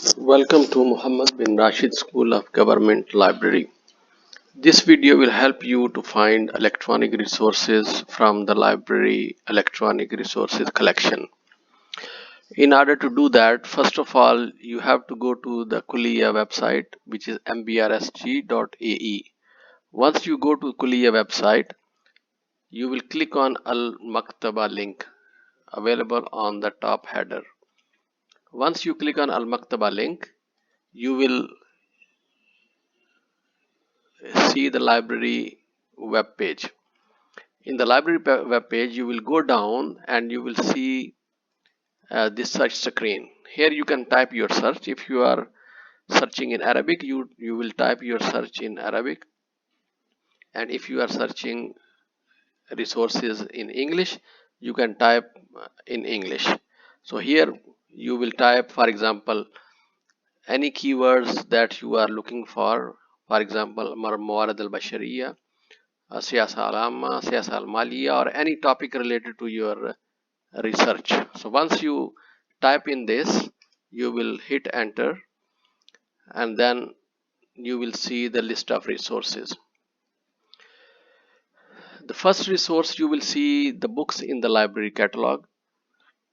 Welcome to Muhammad bin Rashid School of Government Library. This video will help you to find electronic resources from the library electronic resources collection. In order to do that, first of all, you have to go to the Kuliya website, which is mbrsg.ae. Once you go to Kuliya website, you will click on Al Maktaba link available on the top header. Once you click on Al Maktaba link, you will see the library web page. In the library web page, you will go down and you will see this search screen. Here you can type your search. If you are searching in Arabic, you will type your search in Arabic, and if you are searching resources in English, you can type in English. So here you will type, for example, any keywords that you are looking for example, Mawarad al-Bashariya, Siyasa al-Amma, Siyasa al-Maliya, or any topic related to your research. So once you type in this, you will hit enter, and then you will see the list of resources. The first resource, you will see the books in the library catalog.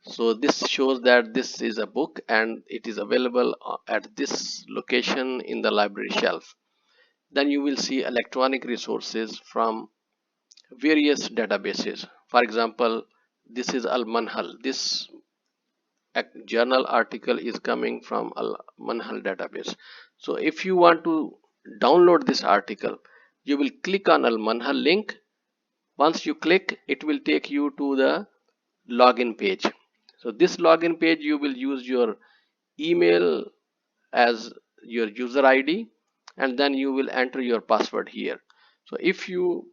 So this shows that this is a book and it is available at this location in the library shelf. Then you will see electronic resources from various databases. For example, this is Al-Manhal. This journal article is coming from Al-Manhal database. So if you want to download this article, you will click on Al-Manhal link. Once you click, it will take you to the login page. So this login page, you will use your email as your user ID, and then you will enter your password here. So if you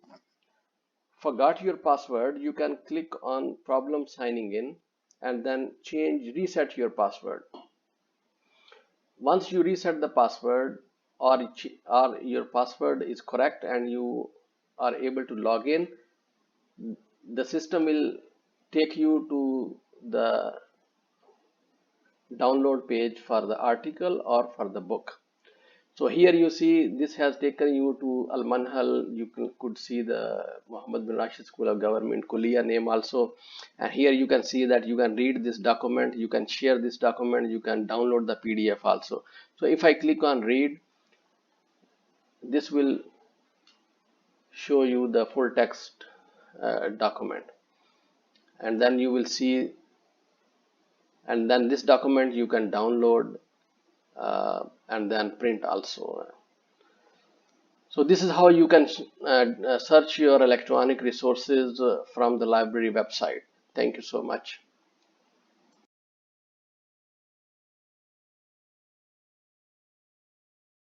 forgot your password, you can click on problem signing in and then reset your password. Once you reset the password, or your password is correct and you are able to log in, the system will take you to the download page for the article or for the book. So here you see this has taken you to Al-Manhal. You could see the Muhammad bin Rashid School of Government Kuliya name also, and here you can see that you can read this document, you can share this document, you can download the PDF also. So if I click on read, this will show you the full text document, and then you will see, and then this document you can download and then print also. So this is how you can search your electronic resources from the library website. Thank you so much.